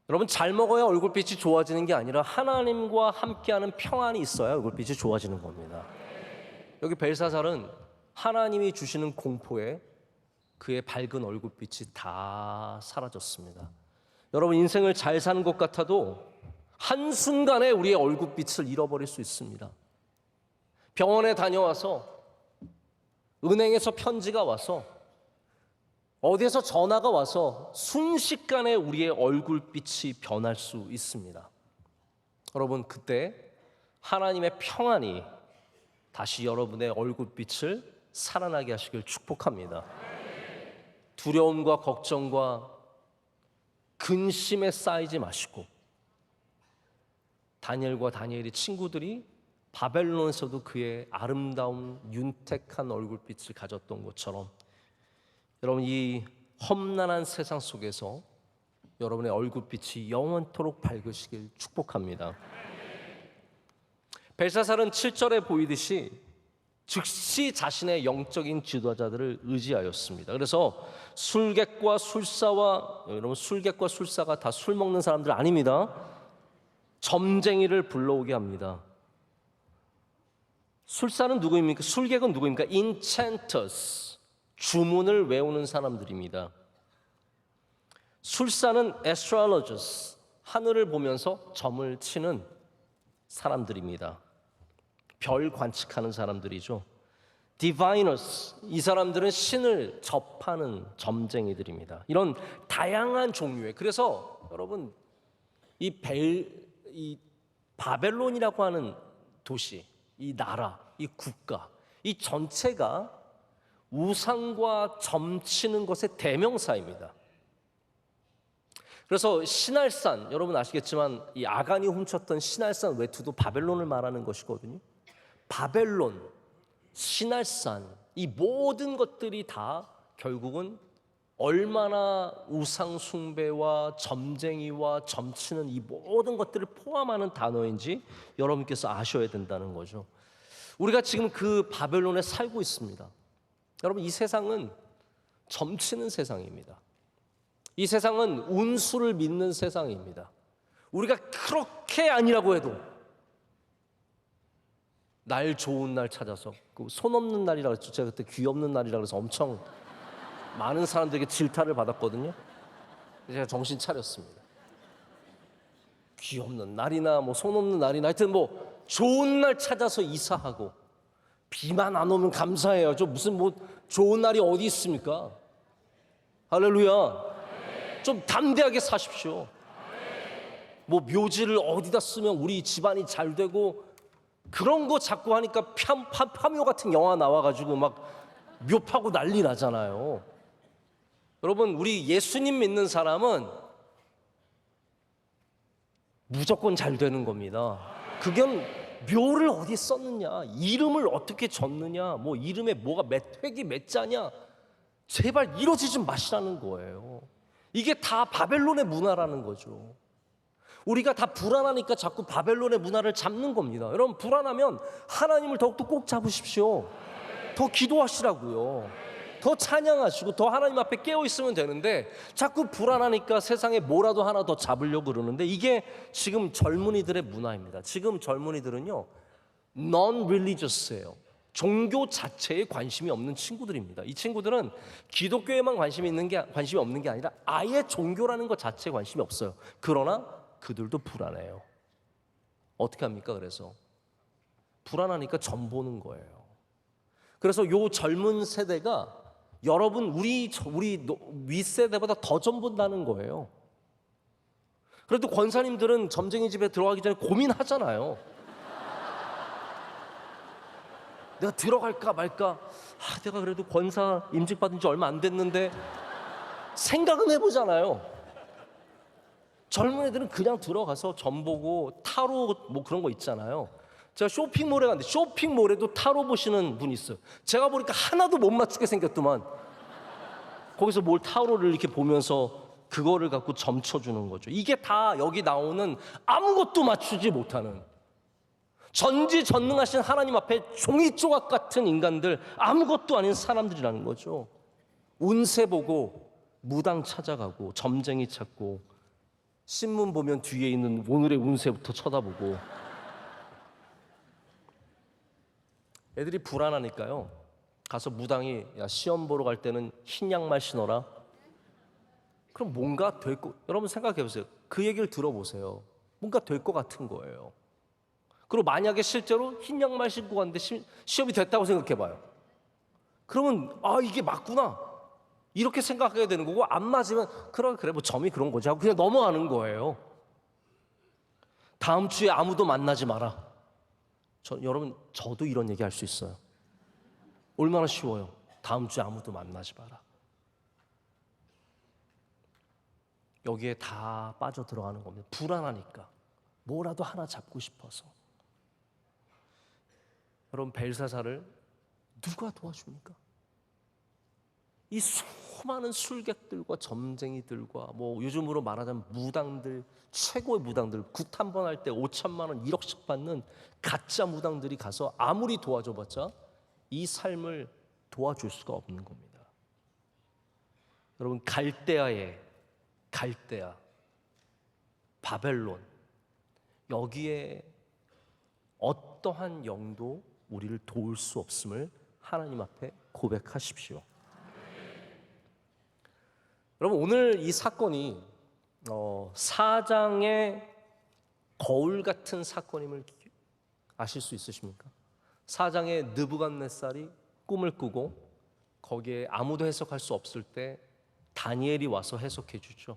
여러분, 잘 먹어야 얼굴빛이 좋아지는 게 아니라 하나님과 함께하는 평안이 있어야 얼굴빛이 좋아지는 겁니다. 여기 벨사살은 하나님이 주시는 공포에 그의 밝은 얼굴빛이 다 사라졌습니다. 여러분, 인생을 잘 사는 것 같아도 한순간에 우리의 얼굴빛을 잃어버릴 수 있습니다. 병원에 다녀와서, 은행에서 편지가 와서, 어디에서 전화가 와서 순식간에 우리의 얼굴빛이 변할 수 있습니다. 여러분, 그때 하나님의 평안이 다시 여러분의 얼굴빛을 살아나게 하시길 축복합니다. 두려움과 걱정과 근심에 쌓이지 마시고, 다니엘과 다니엘의 친구들이 바벨론에서도 그의 아름다운 윤택한 얼굴빛을 가졌던 것처럼 여러분, 이 험난한 세상 속에서 여러분의 얼굴빛이 영원토록 밝으시길 축복합니다. 벨사살은 7절에 보이듯이 즉시 자신의 영적인 지도자들을 의지하였습니다. 그래서 술객과 술사와, 여러분, 술객과 술사가 다 술 먹는 사람들 아닙니다. 점쟁이를 불러오게 합니다. 술사는 누구입니까? 술객은 누구입니까? enchanters, 주문을 외우는 사람들입니다. 술사는 astrologers, 하늘을 보면서 점을 치는 사람들입니다. 별 관측하는 사람들이죠. diviners, 이 사람들은 신을 접하는 점쟁이들입니다. 이런 다양한 종류의, 그래서 여러분, 이 바벨론이라고 하는 도시, 이 나라, 이 국가, 이 전체가 우상과 점치는 것의 대명사입니다. 그래서 신할산, 여러분 아시겠지만 이 아간이 훔쳤던 신할산 외투도 바벨론을 말하는 것이거든요. 바벨론, 신할산, 이 모든 것들이 다 결국은 얼마나 우상 숭배와 점쟁이와 점치는 이 모든 것들을 포함하는 단어인지 여러분께서 아셔야 된다는 거죠. 우리가 지금 그 바벨론에 살고 있습니다. 여러분, 이 세상은 점치는 세상입니다. 이 세상은 운수를 믿는 세상입니다. 우리가 그렇게 아니라고 해도 날 좋은 날 찾아서, 그 손 없는 날이라고 했죠. 제가 그때 귀 없는 날이라고 해서 엄청 많은 사람들에게 질타를 받았거든요. 제가 정신 차렸습니다. 귀 없는 날이나 뭐 손 없는 날이나 하여튼 뭐 좋은 날 찾아서 이사하고, 비만 안 오면 감사해요. 저 무슨 뭐 좋은 날이 어디 있습니까? 할렐루야. 좀 담대하게 사십시오. 뭐 묘지를 어디다 쓰면 우리 집안이 잘 되고, 그런 거 자꾸 하니까 파묘 같은 영화 나와가지고 막 묘파고 난리 나잖아요. 여러분, 우리 예수님 믿는 사람은 무조건 잘 되는 겁니다. 그건 묘를 어디 썼느냐, 이름을 어떻게 졌느냐, 뭐 이름에 뭐가 획이 몇 자냐, 제발 이러지 좀 마시라는 거예요. 이게 다 바벨론의 문화라는 거죠. 우리가 다 불안하니까 자꾸 바벨론의 문화를 잡는 겁니다. 여러분, 불안하면 하나님을 더욱더 꼭 잡으십시오. 더 기도하시라고요. 더 찬양하시고 더 하나님 앞에 깨어 있으면 되는데, 자꾸 불안하니까 세상에 뭐라도 하나 더 잡으려고 그러는데, 이게 지금 젊은이들의 문화입니다. 지금 젊은이들은요, non-religious예요. 종교 자체에 관심이 없는 친구들입니다. 이 친구들은 기독교에만 관심이 없는 게 아니라 아예 종교라는 것 자체에 관심이 없어요. 그러나 그들도 불안해요. 어떻게 합니까? 그래서 불안하니까 점 보는 거예요. 그래서 요 젊은 세대가 여러분 우리 윗세대보다 더 점 본다는 거예요. 그래도 권사님들은 점쟁이 집에 들어가기 전에 고민하잖아요. 내가 들어갈까 말까? 내가 그래도 권사 임직 받은 지 얼마 안 됐는데, 생각은 해보잖아요. 젊은 애들은 그냥 들어가서 점 보고 타로 뭐 그런 거 있잖아요. 제가 쇼핑몰에 갔는데 쇼핑몰에도 타로 보시는 분이 있어요. 제가 보니까 하나도 못 맞추게 생겼더만. 거기서 뭘 타로를 이렇게 보면서 그거를 갖고 점 쳐주는 거죠. 이게 다 여기 나오는 아무것도 맞추지 못하는, 전지전능하신 하나님 앞에 종이 조각 같은 인간들, 아무것도 아닌 사람들이라는 거죠. 운세 보고 무당 찾아가고 점쟁이 찾고 신문 보면 뒤에 있는 오늘의 운세부터 쳐다보고 애들이 불안하니까요. 가서 무당이 야 시험 보러 갈 때는 흰 양말 신어라. 그럼 뭔가 될 거 여러분 생각해 보세요. 그 얘기를 들어보세요. 뭔가 될 것 같은 거예요. 그리고 만약에 실제로 흰 양말 신고 갔는데 시험이 됐다고 생각해 봐요. 그러면 아 이게 맞구나 이렇게 생각하게 되는 거고 안 맞으면 그래 뭐 점이 그런 거지 하고 그냥 넘어가는 거예요. 다음 주에 아무도 만나지 마라. 여러분 저도 이런 얘기 할 수 있어요. 얼마나 쉬워요. 다음 주에 아무도 만나지 마라. 여기에 다 빠져 들어가는 겁니다. 불안하니까 뭐라도 하나 잡고 싶어서. 여러분 벨사사를 누가 도와줍니까? 이 수많은 술객들과 점쟁이들과 뭐 요즘으로 말하자면 무당들, 최고의 무당들, 굿 한 번 할 때 5천만 원, 1억씩 받는 가짜 무당들이 가서 아무리 도와줘봤자 이 삶을 도와줄 수가 없는 겁니다. 여러분 갈대아, 바벨론 여기에 어떠한 영도 우리를 도울 수 없음을 하나님 앞에 고백하십시오. 여러분 오늘 이 사건이 사장의 거울 같은 사건임을 아실 수 있으십니까? 사장의 느부갓네살이 꿈을 꾸고 거기에 아무도 해석할 수 없을 때 다니엘이 와서 해석해 주죠.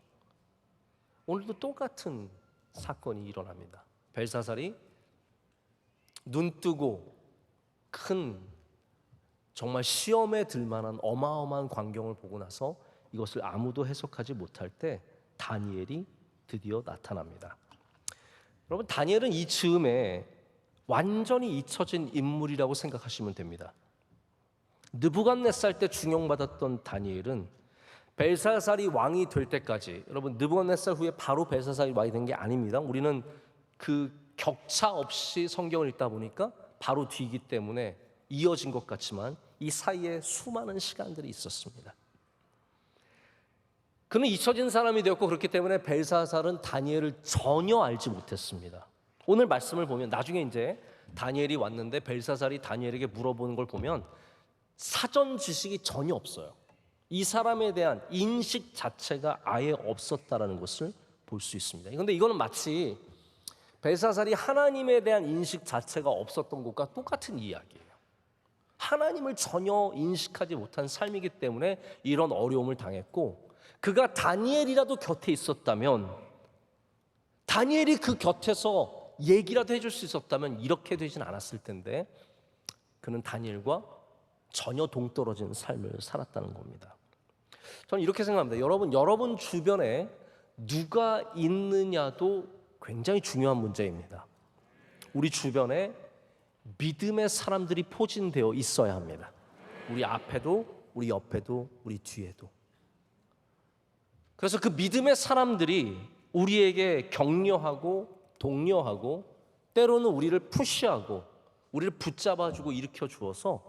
오늘도 똑같은 사건이 일어납니다. 벨사살이 눈 뜨고 큰 정말 시험에 들 만한 어마어마한 광경을 보고 나서 이것을 아무도 해석하지 못할 때 다니엘이 드디어 나타납니다. 여러분 다니엘은 이 즈음에 완전히 잊혀진 인물이라고 생각하시면 됩니다. 느부갓네살 때 중용받았던 다니엘은 벨사살이 왕이 될 때까지 여러분 느부갓네살 후에 바로 벨사살이 왕이 된 게 아닙니다. 우리는 그 격차 없이 성경을 읽다 보니까 바로 뒤이기 때문에 이어진 것 같지만 이 사이에 수많은 시간들이 있었습니다. 그는 잊혀진 사람이 되었고 그렇기 때문에 벨사살은 다니엘을 전혀 알지 못했습니다. 오늘 말씀을 보면 나중에 이제 다니엘이 왔는데 벨사살이 다니엘에게 물어보는 걸 보면 사전 지식이 전혀 없어요. 이 사람에 대한 인식 자체가 아예 없었다라는 것을 볼 수 있습니다. 그런데 이거는 마치 벨사살이 하나님에 대한 인식 자체가 없었던 것과 똑같은 이야기예요. 하나님을 전혀 인식하지 못한 삶이기 때문에 이런 어려움을 당했고 그가 다니엘이라도 곁에 있었다면 다니엘이 그 곁에서 얘기라도 해줄 수 있었다면 이렇게 되진 않았을 텐데 그는 다니엘과 전혀 동떨어진 삶을 살았다는 겁니다. 저는 이렇게 생각합니다. 여러분 주변에 누가 있느냐도 굉장히 중요한 문제입니다. 우리 주변에 믿음의 사람들이 포진되어 있어야 합니다. 우리 앞에도 우리 옆에도 우리 뒤에도. 그래서 그 믿음의 사람들이 우리에게 격려하고 독려하고 때로는 우리를 푸시하고 우리를 붙잡아주고 일으켜 주어서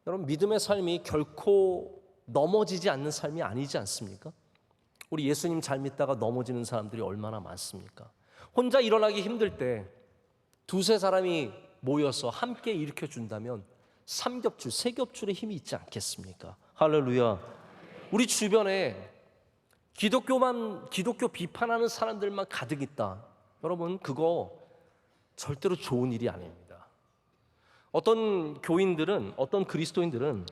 여러분 믿음의 삶이 결코 넘어지지 않는 삶이 아니지 않습니까? 우리 예수님 잘 믿다가 넘어지는 사람들이 얼마나 많습니까? 혼자 일어나기 힘들 때 두세 사람이 모여서 함께 일으켜 준다면 삼겹줄, 세겹줄의 힘이 있지 않겠습니까? 할렐루야. 우리 주변에 기독교 비판하는 사람들만 가득 있다. 여러분 그거 절대로 좋은 일이 아닙니다. 어떤 교인들은 어떤 그리스도인들은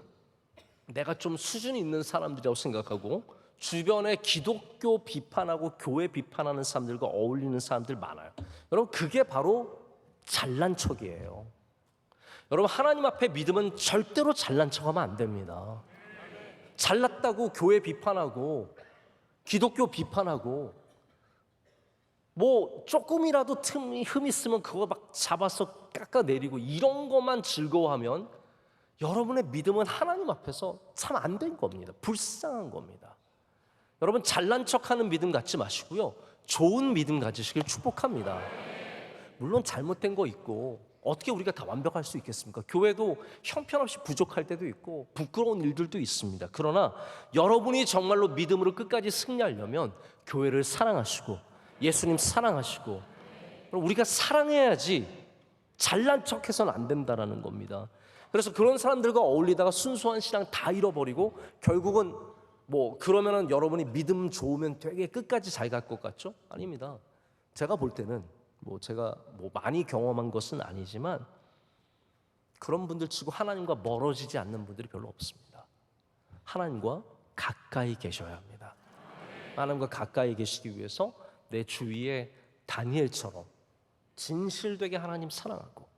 내가 좀 수준 있는 사람들이라고 생각하고 주변에 기독교 비판하고 교회 비판하는 사람들과 어울리는 사람들 많아요. 여러분 그게 바로 잘난 척이에요. 여러분 하나님 앞에 믿음은 절대로 잘난 척하면 안 됩니다. 잘났다고 교회 비판하고 기독교 비판하고 뭐 조금이라도 흠 있으면 그거 막 잡아서 깎아내리고 이런 것만 즐거워하면 여러분의 믿음은 하나님 앞에서 참 안 된 겁니다. 불쌍한 겁니다. 여러분 잘난 척하는 믿음 갖지 마시고요. 좋은 믿음 가지시길 축복합니다. 물론 잘못된 거 있고 어떻게 우리가 다 완벽할 수 있겠습니까? 교회도 형편없이 부족할 때도 있고 부끄러운 일들도 있습니다. 그러나 여러분이 정말로 믿음으로 끝까지 승리하려면 교회를 사랑하시고 예수님 사랑하시고 우리가 사랑해야지 잘난 척해서는 안 된다라는 겁니다. 그래서 그런 사람들과 어울리다가 순수한 신앙 다 잃어버리고 결국은 뭐 그러면은 여러분이 믿음 좋으면 되게 끝까지 잘 갈 것 같죠? 아닙니다. 제가 볼 때는 제가 많이 경험한 것은 아니지만 그런 분들 치고 하나님과 멀어지지 않는 분들이 별로 없습니다. 하나님과 가까이 계셔야 합니다. 하나님과 가까이 계시기 위해서 내 주위에 다니엘처럼 진실되게 하나님 사랑하고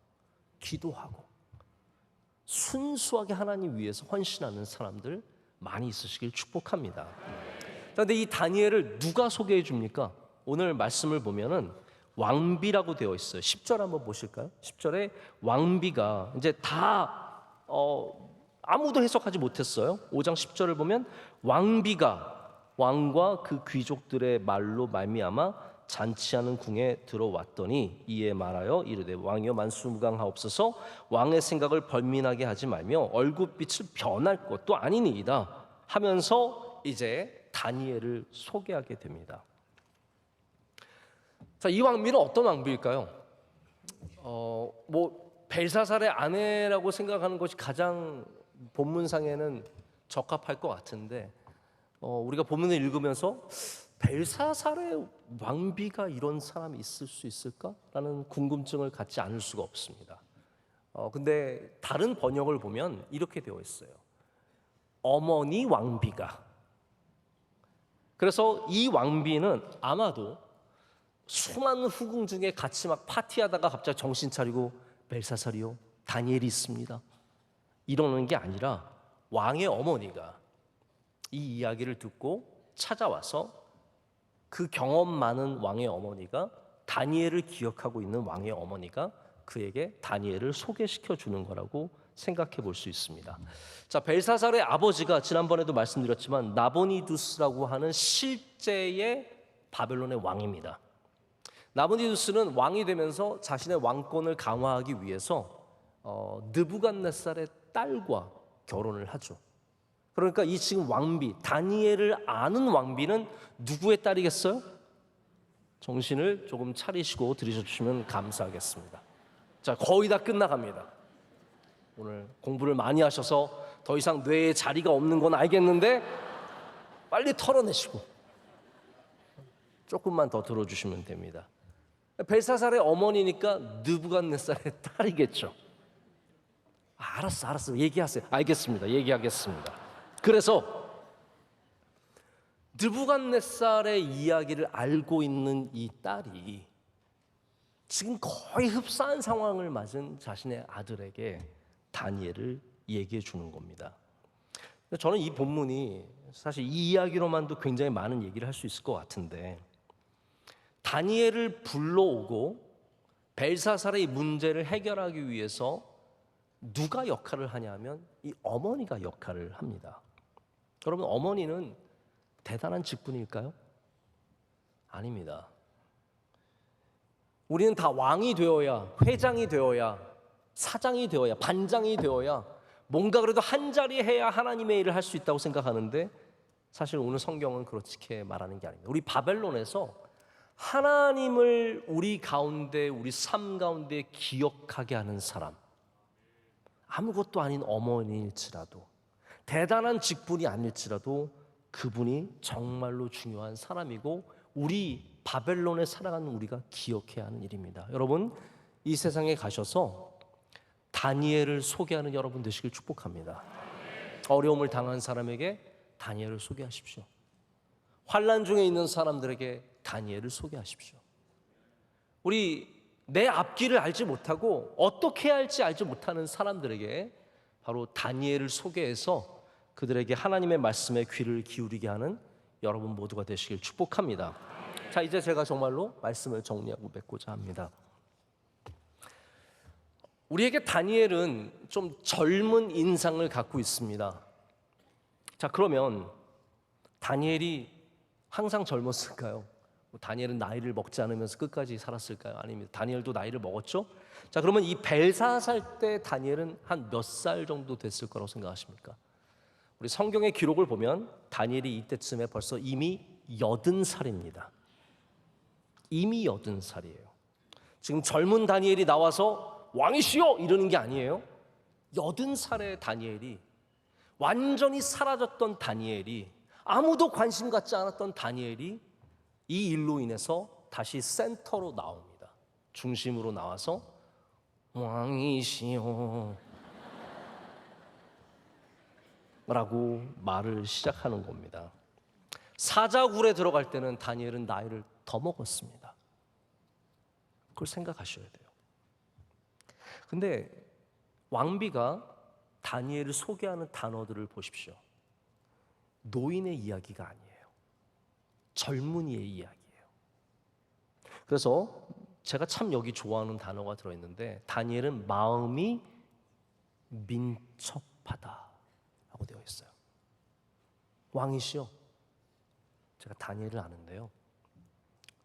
기도하고 순수하게 하나님 위해서 헌신하는 사람들 많이 있으시길 축복합니다. 그런데 이 다니엘을 누가 소개해 줍니까? 오늘 말씀을 보면은 왕비라고 되어 있어요. 10절 한번 보실까요? 10절에 왕비가 이제 다 아무도 해석하지 못했어요. 5장 10절을 보면 왕비가 왕과 그 귀족들의 말로 말미암아 잔치하는 궁에 들어왔더니 이에 말하여 이르되 왕이여 만수무강하옵소서 왕의 생각을 벌민하게 하지 말며 얼굴빛을 변할 것도 아니니이다 하면서 이제 다니엘을 소개하게 됩니다. 자, 이 왕비는 어떤 왕비일까요? 벨사살의 아내라고 생각하는 것이 가장 본문상에는 적합할 것 같은데 우리가 본문을 읽으면서 벨사살의 왕비가 이런 사람이 있을 수 있을까라는 궁금증을 갖지 않을 수가 없습니다. 근데 다른 번역을 보면 이렇게 되어 있어요. 어머니 왕비가. 그래서 이 왕비는 아마도 수많은 후궁 중에 같이 막 파티하다가 갑자기 정신 차리고 벨사살이요, 다니엘이 있습니다, 이러는 게 아니라 왕의 어머니가 이 이야기를 듣고 찾아와서 그 경험 많은 왕의 어머니가 다니엘을 기억하고 있는 왕의 어머니가 그에게 다니엘을 소개시켜 주는 거라고 생각해 볼 수 있습니다. 자, 벨사살의 아버지가 지난번에도 말씀드렸지만 나보니두스라고 하는 실제의 바벨론의 왕입니다. 나보니두스는 왕이 되면서 자신의 왕권을 강화하기 위해서 느부갓네살의 딸과 결혼을 하죠. 그러니까 이 지금 왕비, 다니엘을 아는 왕비는 누구의 딸이겠어요? 정신을 조금 차리시고 들으셔주시면 감사하겠습니다. 자, 거의 다 끝나갑니다. 오늘 공부를 많이 하셔서 더 이상 뇌에 자리가 없는 건 알겠는데 빨리 털어내시고 조금만 더 들어주시면 됩니다. 벨사살의 어머니니까 느부갓네살의 딸이겠죠. 알았어, 얘기하세요. 알겠습니다, 얘기하겠습니다. 그래서 느부갓네살의 이야기를 알고 있는 이 딸이 지금 거의 흡사한 상황을 맞은 자신의 아들에게 다니엘을 얘기해 주는 겁니다. 저는 이 본문이 사실 이 이야기로만도 굉장히 많은 얘기를 할 수 있을 것 같은데 다니엘을 불러오고 벨사살의 문제를 해결하기 위해서 누가 역할을 하냐면 이 어머니가 역할을 합니다. 여러분, 어머니는 대단한 직분일까요? 아닙니다. 우리는 다 왕이 되어야, 회장이 되어야, 사장이 되어야, 반장이 되어야 뭔가 그래도 한 자리 해야 하나님의 일을 할 수 있다고 생각하는데 사실 오늘 성경은 그렇게 말하는 게 아닙니다. 우리 바벨론에서 하나님을 우리 가운데, 우리 삶 가운데 기억하게 하는 사람, 아무것도 아닌 어머니일지라도, 대단한 직분이 아닐지라도 그분이 정말로 중요한 사람이고 우리 바벨론에 살아가는 우리가 기억해야 하는 일입니다. 여러분, 이 세상에 가셔서 다니엘을 소개하는 여러분 되시길 축복합니다. 어려움을 당한 사람에게 다니엘을 소개하십시오. 환난 중에 있는 사람들에게 다니엘을 소개하십시오. 우리 내 앞길을 알지 못하고 어떻게 해야 할지 알지 못하는 사람들에게 바로 다니엘을 소개해서 그들에게 하나님의 말씀에 귀를 기울이게 하는 여러분 모두가 되시길 축복합니다. 자, 이제 제가 정말로 말씀을 정리하고 맺고자 합니다. 우리에게 다니엘은 좀 젊은 인상을 갖고 있습니다. 자, 그러면 다니엘이 항상 젊었을까요? 다니엘은 나이를 먹지 않으면서 끝까지 살았을까요? 아닙니다. 다니엘도 나이를 먹었죠. 자, 그러면 이 벨사살 때 다니엘은 한 몇 살 정도 됐을 거라고 생각하십니까? 우리 성경의 기록을 보면 다니엘이 이때쯤에 벌써 이미 80살입니다. 이미 80살이에요. 지금 젊은 다니엘이 나와서 왕이시여 이러는 게 아니에요. 80살의 다니엘이, 완전히 사라졌던 다니엘이, 아무도 관심 갖지 않았던 다니엘이 이 일로 인해서 다시 센터로 나옵니다. 중심으로 나와서 왕이시여 라고 말을 시작하는 겁니다. 사자굴에 들어갈 때는 다니엘은 나이를 더 먹었습니다. 그걸 생각하셔야 돼요. 근데 왕비가 다니엘을 소개하는 단어들을 보십시오. 노인의 이야기가 아니에요. 젊은이의 이야기예요. 그래서 제가 참 여기 좋아하는 단어가 들어있는데, 다니엘은 마음이 민첩하다 라고 되어 있어요. 왕이시여, 제가 다니엘을 아는데요,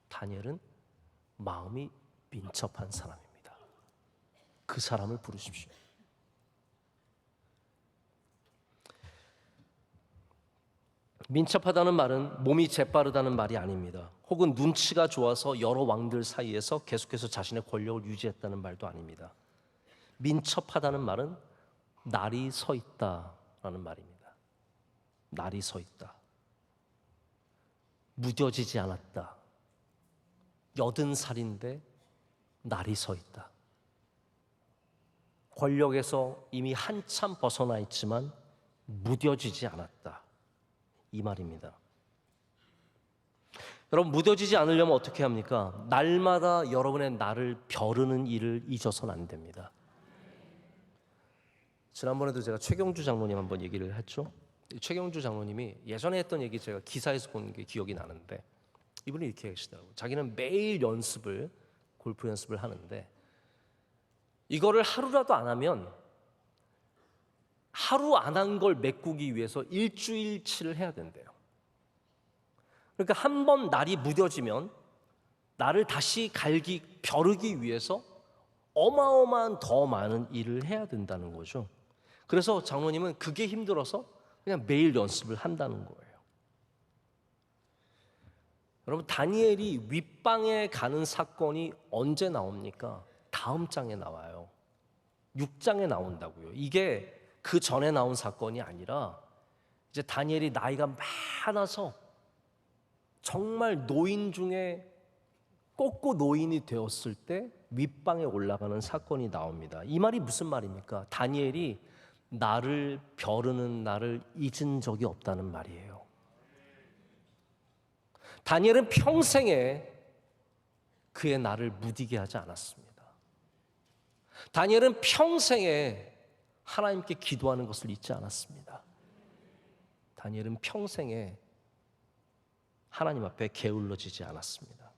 다니엘은 마음이 민첩한 사람입니다. 그 사람을 부르십시오. 민첩하다는 말은 몸이 재빠르다는 말이 아닙니다. 혹은 눈치가 좋아서 여러 왕들 사이에서 계속해서 자신의 권력을 유지했다는 말도 아닙니다. 민첩하다는 말은 날이 서 있다라는 말입니다. 날이 서 있다. 무뎌지지 않았다. 80살인데 날이 서 있다. 권력에서 이미 한참 벗어나 있지만 무뎌지지 않았다. 이 말입니다. 여러분, 무뎌지지 않으려면 어떻게 합니까? 날마다 여러분의 나를 벼르는 일을 잊어서는 안 됩니다. 지난번에도 제가 최경주 장로님 한번 얘기를 했죠. 최경주 장로님이 예전에 했던 얘기 제가 기사에서 본 게 기억이 나는데, 이분이 이렇게 하시더라고요. 자기는 매일 골프 연습을 하는데, 이거를 하루라도 안 하면, 하루 안 한 걸 메꾸기 위해서 일주일치를 해야 된대요. 그러니까 한 번 날이 무뎌지면 나를 다시 벼르기 위해서 어마어마한 더 많은 일을 해야 된다는 거죠. 그래서 장로님은 그게 힘들어서 그냥 매일 연습을 한다는 거예요. 여러분, 다니엘이 윗방에 가는 사건이 언제 나옵니까? 다음 장에 나와요. 6장에 나온다고요. 이게 그 전에 나온 사건이 아니라, 이제 다니엘이 나이가 많아서 정말 노인 중에 꼭고 노인이 되었을 때 윗방에 올라가는 사건이 나옵니다. 이 말이 무슨 말입니까? 다니엘이 나를 벼르는 나를 잊은 적이 없다는 말이에요. 다니엘은 평생에 그의 나를 무디게 하지 않았습니다. 다니엘은 평생에 하나님께 기도하는 것을 잊지 않았습니다. 다니엘은 평생에 하나님 앞에 게을러지지 않았습니다.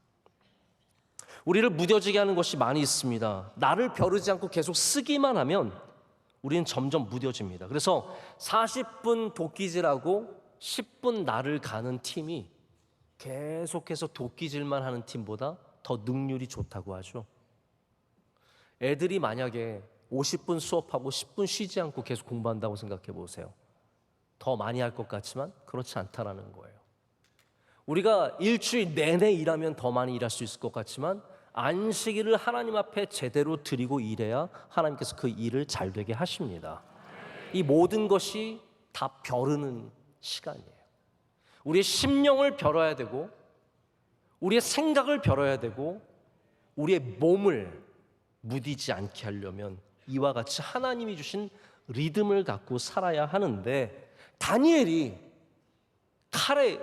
우리를 무뎌지게 하는 것이 많이 있습니다. 나를 벼르지 않고 계속 쓰기만 하면 우리는 점점 무뎌집니다. 그래서 40분 도끼질하고 10분 나를 가는 팀이 계속해서 도끼질만 하는 팀보다 더 능률이 좋다고 하죠. 애들이 만약에 50분 수업하고 10분 쉬지 않고 계속 공부한다고 생각해 보세요. 더 많이 할 것 같지만 그렇지 않다라는 거예요. 우리가 일주일 내내 일하면 더 많이 일할 수 있을 것 같지만, 안식일을 하나님 앞에 제대로 드리고 일해야 하나님께서 그 일을 잘 되게 하십니다. 이 모든 것이 다 벼르는 시간이에요. 우리의 심령을 벼러야 되고, 우리의 생각을 벼러야 되고, 우리의 몸을 무디지 않게 하려면 이와 같이 하나님이 주신 리듬을 갖고 살아야 하는데, 다니엘이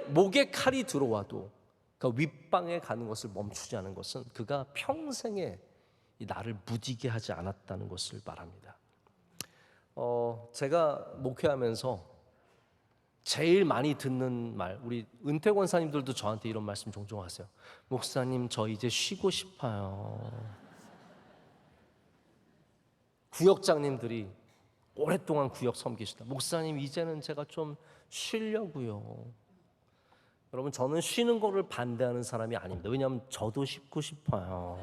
목에 칼이 들어와도 그 윗방에 가는 것을 멈추지 않은 것은 그가 평생에 나를 무디게 하지 않았다는 것을 말합니다. 제가 목회하면서 제일 많이 듣는 말, 우리 은퇴 권사님들도 저한테 이런 말씀 종종 하세요. 목사님, 저 이제 쉬고 싶어요. 구역장님들이 오랫동안 구역 섬기시다. 목사님, 이제는 제가 좀 쉬려고요. 여러분, 저는 쉬는 거를 반대하는 사람이 아닙니다. 왜냐하면 저도 쉬고 싶어요.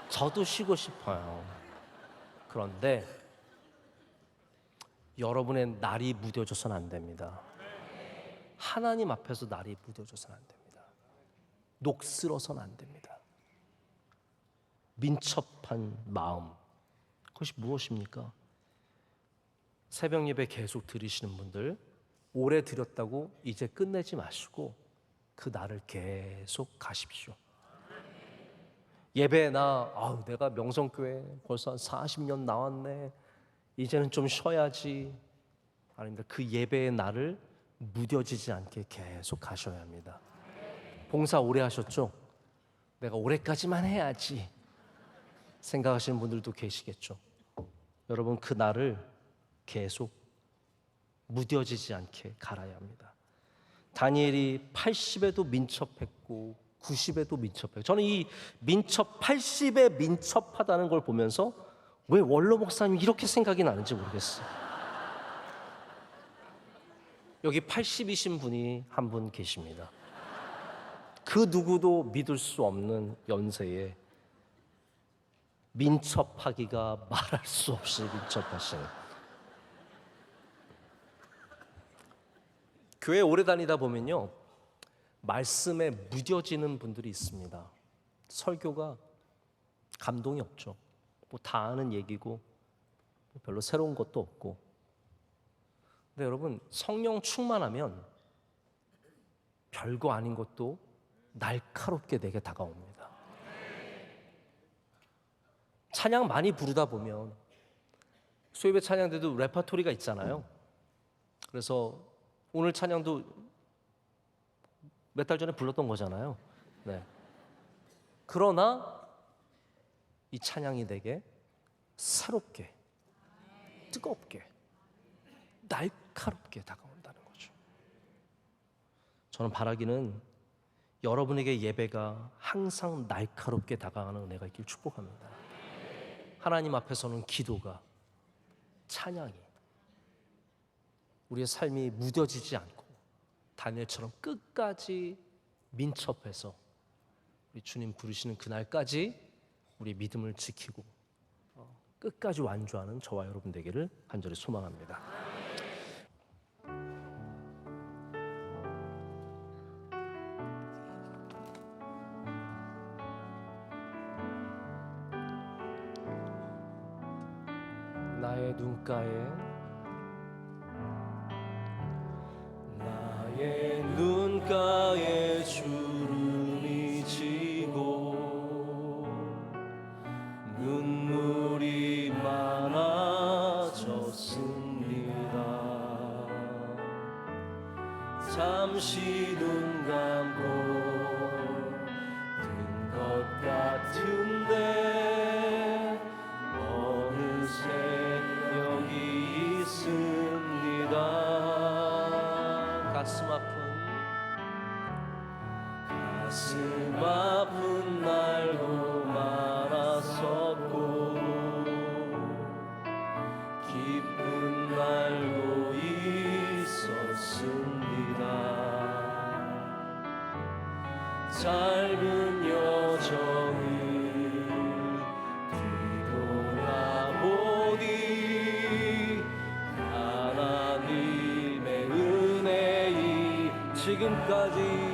저도 쉬고 싶어요. 그런데 여러분의 날이 무뎌져서는 안 됩니다. 하나님 앞에서 날이 무뎌져서는 안 됩니다. 녹슬어서는 안 됩니다. 민첩한 마음, 그것이 무엇입니까? 새벽 예배 계속 드리시는 분들, 오래 드렸다고 이제 끝내지 마시고 그 날을 계속 가십시오. 예배 내가 명성교회 벌써 한 40년 나왔네, 이제는 좀 쉬어야지. 아닙니다. 그 예배의 날을 무뎌지지 않게 계속 가셔야 합니다. 봉사 오래 하셨죠? 내가 올해까지만 해야지 생각하시는 분들도 계시겠죠. 여러분, 그 날을 계속 무뎌지지 않게 갈아야 합니다. 다니엘이 80에도 민첩했고 90에도 민첩해요. 저는 이 민첩 80에 민첩하다는 걸 보면서 왜 원로 목사님 이렇게 생각이 나는지 모르겠어요. 여기 80이신 분이 한 분 계십니다. 그 누구도 믿을 수 없는 연세에 민첩하기가 말할 수 없이 민첩하시는, 교회 오래 다니다 보면요, 말씀에 무뎌지는 분들이 있습니다. 설교가 감동이 없죠. 뭐 다 아는 얘기고 별로 새로운 것도 없고. 근데 여러분, 성령 충만하면 별거 아닌 것도 날카롭게 내게 다가옵니다. 찬양 많이 부르다 보면 수요예배 찬양 때도 레퍼토리가 있잖아요. 그래서 오늘 찬양도 몇 달 전에 불렀던 거잖아요. 네. 그러나 이 찬양이 내게 새롭게, 뜨겁게, 날카롭게 다가온다는 거죠. 저는 바라기는 여러분에게 예배가 항상 날카롭게 다가가는 은혜가 있길 축복합니다. 하나님 앞에서는 기도가, 찬양이, 우리의 삶이 무뎌지지 않고 다니엘처럼 끝까지 민첩해서 우리 주님 부르시는 그날까지 우리 믿음을 지키고 끝까지 완주하는 저와 여러분 되기를 간절히 소망합니다. 나의 눈가에 주름이 지고 눈물이 많아졌습니다. 잠시 눈 감고 든 것 같은데 어느새 여기 있습니다. 가슴 아픈 날도 많았었고 기쁜 날도 있었습니다. 짧은 여정을 뒤돌아보니 하나님의 은혜이 지금까지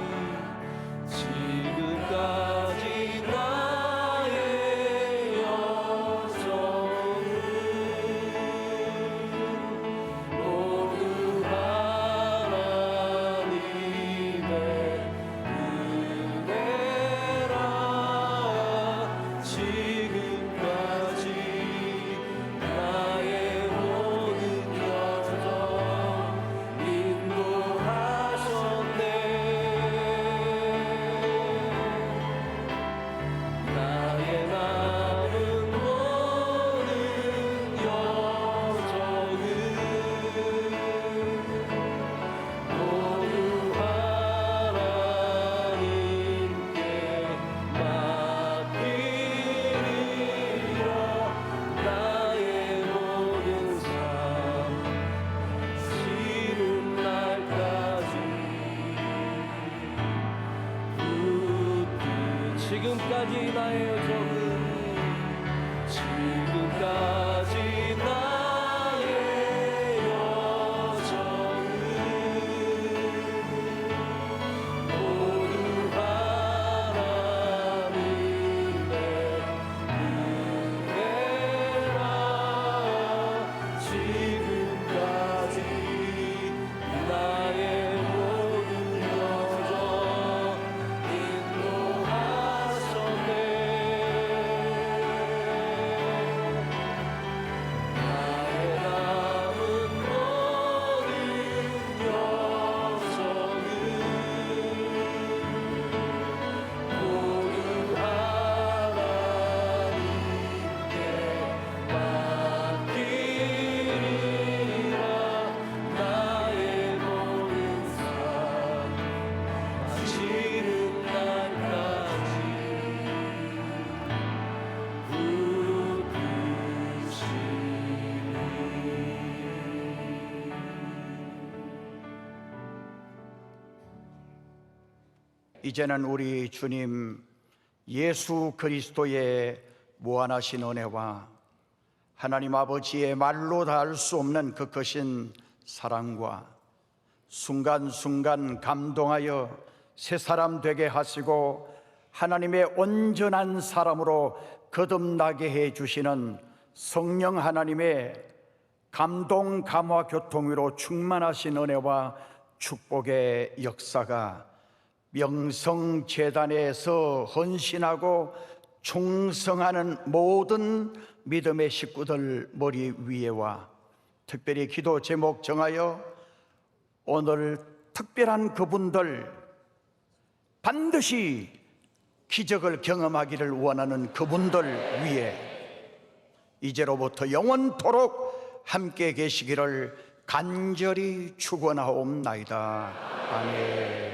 나의 여정을 모두 하나님의 은혜라. 지금까지 나의 모든 여정 인도하셨네. 지금까지 나의 여정은 지금까지 나의 여정은 모두 하나님의 은혜라. 지금까지 나의 모든 여정 인도하셨네. 나의 남은 모든 여정은 모두 하나님께 맡기리라. 나의 모든 삶 마치는 날까지 붙드시리. 이제는 우리 주님 예수 그리스도의 무한하신 은혜와 하나님 아버지의 말로 닿을 수 없는 그 크신 사랑과 순간순간 감동하여 새 사람 되게 하시고 하나님의 온전한 사람으로 거듭나게 해주시는 성령 하나님의 감동, 감화, 교통으로 충만하신 은혜와 축복의 역사가 명성재단에서 헌신하고 충성하는 모든 믿음의 식구들 머리 위에와 특별히 기도 제목 정하여 오늘 특별한 그분들, 반드시 기적을 경험하기를 원하는 그분들 위에 이제로부터 영원토록 함께 계시기를 간절히 축원하옵나이다. 아멘.